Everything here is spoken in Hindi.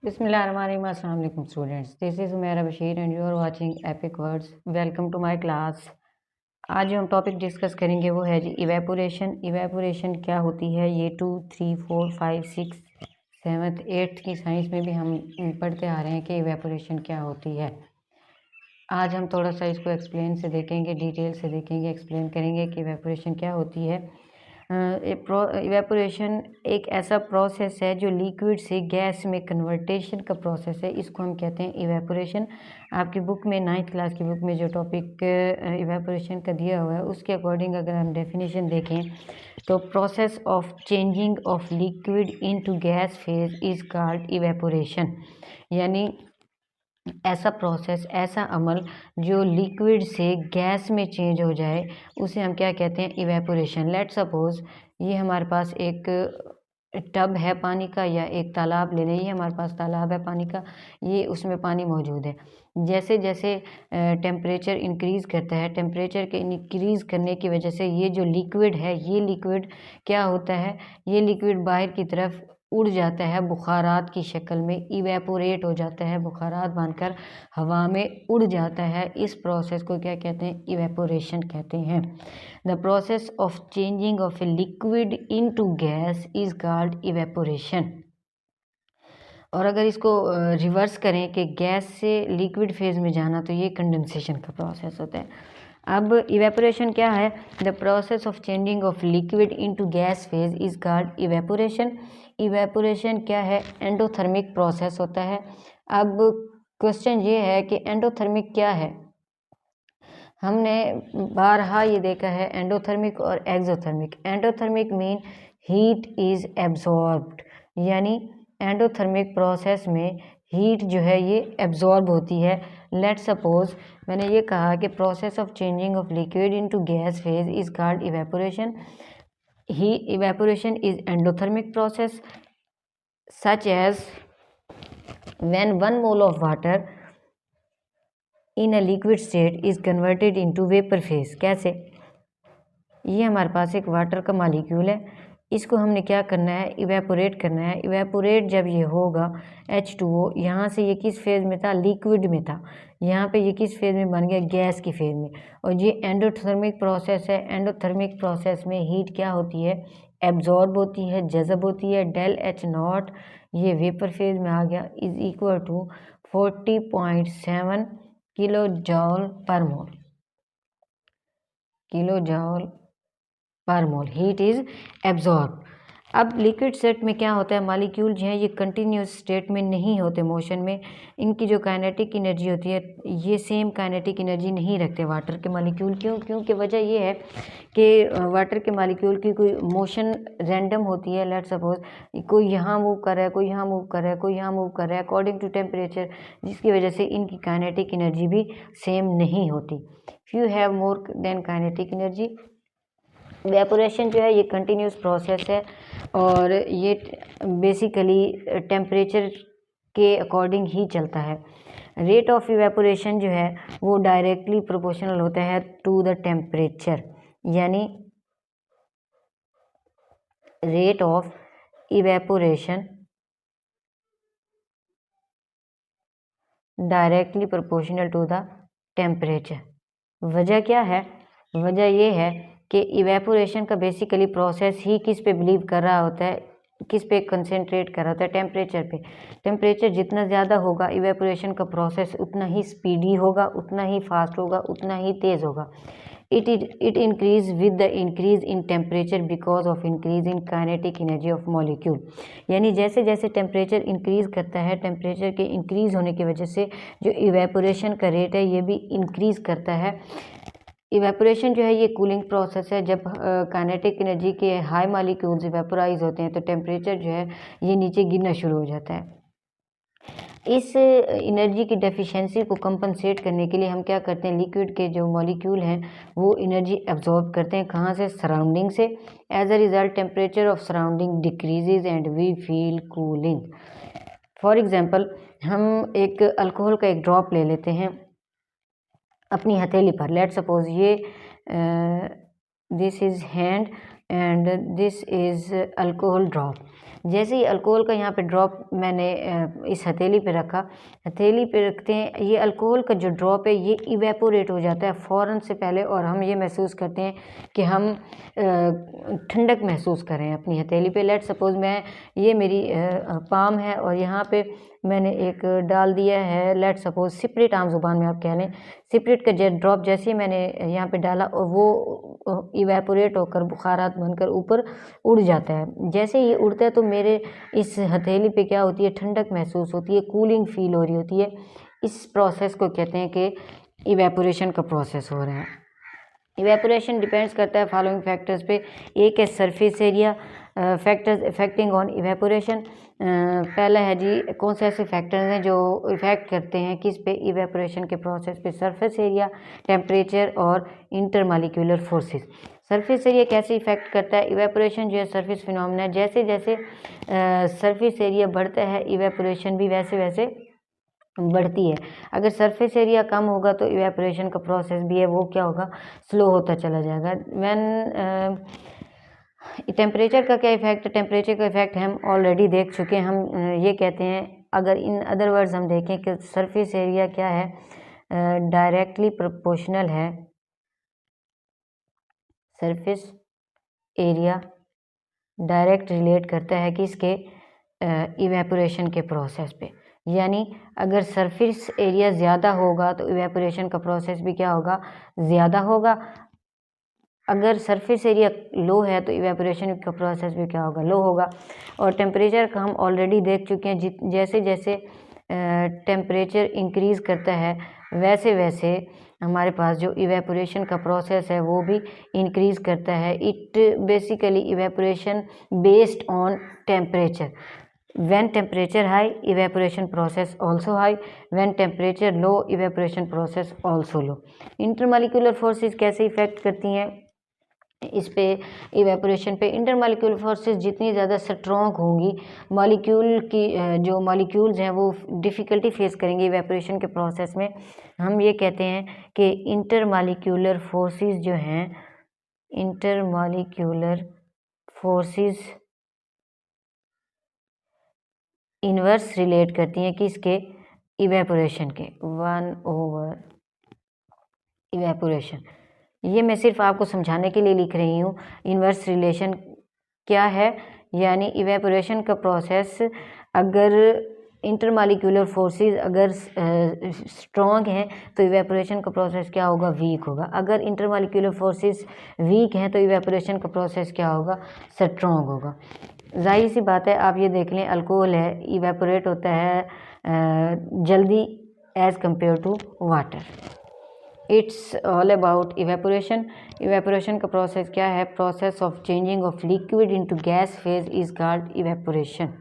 Bismillahirrahmanirrahim. Assalamu alaikum students. This is Umaira Bashir and you are watching Epic Words. Welcome to my class. आज जो हम टॉपिक डिस्कस करेंगे वो है जी इवेपोरेशन। इवेपोरेशन क्या होती है, ये 2, 3, 4, 5, 6, 7, 8 की साइंस में भी हम पढ़ते आ रहे हैं कि इवेपोरेशन क्या होती है। आज हम थोड़ा सा इसको एक्सप्लेन से देखेंगे, डिटेल से देखेंगे, एक्सप्लेन करेंगे कि इवेपोरेशन क्या होती है। इवेपोरेशन एक ऐसा प्रोसेस है जो लिक्विड से गैस में कन्वर्टेशन का प्रोसेस है, इसको हम कहते हैं इवेपोरेशन। आपकी बुक में 9th क्लास की बुक में जो टॉपिक इवेपोरेशन का दिया हुआ है उसके अकॉर्डिंग अगर हम डेफिनेशन देखें तो process of changing of liquid into gas phase is called evaporation. यानी ऐसा प्रोसेस, ऐसा अमल जो लिक्विड से गैस में चेंज हो जाए उसे हम क्या कहते हैं, इवेपोरेशन। लेट सपोज ये हमारे पास एक टब है पानी का या एक तालाब ले लें, ये हमारे पास तालाब है पानी का, ये उसमें पानी मौजूद है। जैसे जैसे टेम्परेचर इंक्रीज़ करता है, टेम्परेचर के इंक्रीज़ करने की वजह से ये जो लिक्विड है, ये लिक्विड क्या होता है, ये लिक्विड बाहर की तरफ उड़ जाता है, बुखारात की शक्ल में इवेपोरेट हो जाता है, बुखारात बनकर हवा में उड़ जाता है। इस प्रोसेस को क्या कहते हैं, इवेपोरेशन कहते हैं। The process of changing of a liquid into gas is called evaporation. और अगर इसको रिवर्स करें कि गैस से लिक्विड फेज में जाना, तो ये कंडेंसेशन का प्रोसेस होता है। अब इवेपोरेशन क्या है, the process of changing of liquid into gas phase is called evaporation. Evaporation क्या है, एंडोथर्मिक प्रोसेस होता है। अब क्वेश्चन ये है कि एंडोथर्मिक क्या है। हमने बारहा ये देखा है एंडोथर्मिक और exothermic. Endothermic mean heat is absorbed, यानी एंडोथर्मिक प्रोसेस में हीट जो है ये एब्जॉर्ब होती है। लेट सपोज मैंने ये कहा कि process of changing of liquid into gas phase is called evaporation. ही evaporation is endothermic process such as when 1 mole of water in a liquid state is converted into vapour phase. कैसे, ये हमारे पास एक वाटर का मॉलिक्यूल है, इसको हमने क्या करना है, इवेपोरेट करना है। इवेपोरेट जब ये होगा H2O, यहाँ से ये किस फेज में था, लिक्विड में था, यहाँ पे ये किस फेज में बन गया, गैस की फेज में। और ये एंडोथर्मिक प्रोसेस है। एंडोथर्मिक प्रोसेस में हीट क्या होती है, एब्जॉर्ब होती है, जज़ब होती है। डेल H0 ये वेपर फेज में आ गया, is equal to 40.7 kilo joule per mole. Kilo joule per mole heat is absorb. अब लिक्विड स्टेट में क्या होता है, मॉलिक्यूल जो है ये कंटिन्यूस स्टेट में नहीं होते, मोशन में। इनकी जो काइनेटिक एनर्जी होती है ये सेम काइनेटिक एनर्जी नहीं रखते वाटर के मॉलिक्यूल। क्योंकि वजह ये है कि वाटर के मॉलिक्यूल की कोई मोशन रैंडम होती है। लेट सपोज कोई यहाँ मूव कर रहा है, कोई यहाँ मूव कर रहा है, कोई यहाँ मूव कर रहा है अकॉर्डिंग टू टेम्परेचर, जिसकी वजह से इनकी काइनेटिक एनर्जी भी सेम नहीं होती। Few have more than kinetic energy. Evaporation जो है ये कंटिन्यूस प्रोसेस है और ये बेसिकली टेम्परेचर के अकॉर्डिंग ही चलता है। रेट ऑफ इवेपोरेशन जो है वो डायरेक्टली प्रोपोर्शनल होता है टू द टेम्परेचर, यानी rate of evaporation directly proportional to the temperature. वजह क्या है, वजह ये है कि इवेपोरेशन का बेसिकली प्रोसेस ही किस पे बिलीव कर रहा होता है, किस पे कंसंट्रेट कर रहा होता है, टेम्परेचर पे। टेम्परेचर जितना ज़्यादा होगा इवेपोरेशन का प्रोसेस उतना ही स्पीडी होगा, उतना ही फास्ट होगा, उतना ही तेज़ होगा। It increase with the increase in temperature because of increase in kinetic energy of molecule. यानी जैसे जैसे टेम्परेचर इंक्रीज करता है, टेम्परेचर के इंक्रीज होने की वजह से जो इवेपोरेशन का रेट है ये भी इंक्रीज करता है। इवेपोरेशन जो है ये कूलिंग प्रोसेस है। जब काइनेटिक एनर्जी के हाई मॉलिक्यूल्स इवेपोराइज होते हैं तो टेम्परेचर जो है ये नीचे गिरना शुरू हो जाता है। इस एनर्जी की डेफिशिएंसी को कंपनसेट करने के लिए हम क्या करते हैं, लिक्विड के जो मॉलिक्यूल हैं वो एनर्जी एब्जॉर्ब करते हैं, कहाँ से, सराउंडिंग से। As a result temperature of surrounding decreases and we feel cooling. For example हम एक अल्कोहल का एक ड्रॉप ले लेते हैं अपनी हथेली पर। लेट सपोज ये this is hand and this is alcohol drop. जैसे ही अल्कोहल का यहाँ पे ड्रॉप मैंने इस हथेली पे रखा, हथेली पे रखते हैं, ये अल्कोहल का जो ड्रॉप है ये इवेपोरेट हो जाता है फ़ौरन से पहले, और हम ये महसूस करते हैं कि हम ठंडक महसूस करें अपनी हथेली पे। लेट सपोज़ ये मेरी पाम है और यहाँ पे मैंने एक डाल दिया है, लेट सपोज़ स्पिरिट, आम ज़ुबान में आप कह लें स्पिरिट का जेट ड्रॉप। जैसे ही मैंने यहाँ पे डाला और वो इवेपोरेट होकर बुखारात बनकर ऊपर उड़ जाता है। जैसे ये उड़ता है तो मेरे इस हथेली पे क्या होती है, ठंडक महसूस होती है, कूलिंग फील हो रही होती है। इस प्रोसेस को कहते हैं कि इवेपोरेशन का प्रोसेस हो रहा है। इवेपोरेशन डिपेंड्स करता है फॉलोइंग फैक्टर्स पे। एक है surface area factors affecting on evaporation. पहला है जी, कौन से ऐसे फैक्टर्स हैं जो इफेक्ट करते हैं किस पे, इवेपोरेशन के प्रोसेस पे। सरफेस एरिया, टेम्परेचर और इंटरमॉलिक्यूलर फोर्सेस। सरफेस एरिया कैसे इफेक्ट करता है, इवेपोरेशन जो है सरफेस फिनोमेना है। जैसे जैसे सरफेस एरिया बढ़ता है इवेपोरेशन भी वैसे वैसे बढ़ती है। अगर सरफेस एरिया कम होगा तो इवेपोरेशन का प्रोसेस भी है वो क्या होगा, स्लो होता चला जाएगा। टेम्परेचर का क्या इफेक्ट है, टेम्परेचर का इफेक्ट हम ऑलरेडी देख चुके हैं। हम ये कहते हैं, अगर इन अदर वर्ड्स हम देखें कि सरफेस एरिया क्या है, डायरेक्टली प्रोपोर्शनल है, सरफेस एरिया डायरेक्ट रिलेट करता है किसके, इवेपोरेशन के प्रोसेस पे। यानी अगर सरफेस एरिया ज़्यादा होगा तो इवेपोरेशन का प्रोसेस भी क्या होगा, ज़्यादा होगा। अगर सरफेस एरिया लो है तो इवेपोरेशन का प्रोसेस भी क्या होगा, लो होगा। और टेम्परेचर का हम ऑलरेडी देख चुके हैं, जैसे जैसे टेम्परेचर इंक्रीज़ करता है वैसे वैसे हमारे पास जो इवेपोरेशन का प्रोसेस है वो भी इंक्रीज़ करता है। It basically evaporation based on temperature. When temperature high, evaporation process also high. When temperature low, evaporation process also low. Intermolecular forces कैसे इफेक्ट करती हैं इस पे, इवेपोरेशन पे। इंटरमॉलिक्यूलर फोर्सेस जितनी ज़्यादा स्ट्रॉन्ग होंगी, मॉलिक्यूल की जो मॉलिक्यूल्स हैं वो डिफ़िकल्टी फेस करेंगे इवेपोरेशन के प्रोसेस में। हम ये कहते हैं कि इंटरमॉलिक्यूलर फोर्सेस जो हैं, इंटरमॉलिक्यूलर फोर्सेस इन्वर्स रिलेट करती हैं किसके, इवेपोरेशन के, 1/, इवेपोरेशन। ये मैं सिर्फ आपको समझाने के लिए लिख रही हूँ। इन्वर्स रिलेशन क्या है, यानी इवेपोरेशन का प्रोसेस, अगर इंटरमॉलिक्यूलर फोर्सेस अगर स्ट्रॉन्ग हैं तो इवेपोरेशन का प्रोसेस क्या होगा, वीक होगा। अगर इंटरमॉलिक्यूलर फोर्सेस वीक हैं तो इवेपोरेशन का प्रोसेस क्या होगा, स्ट्रॉन्ग होगा। जाहिर सी बात है, आप ये देख लें, अल्कोहल है, इवेपोरेट होता है जल्दी as compare to water. It's all about evaporation. Evaporation का प्रोसेस क्या है, process of changing of liquid into gas phase is called evaporation.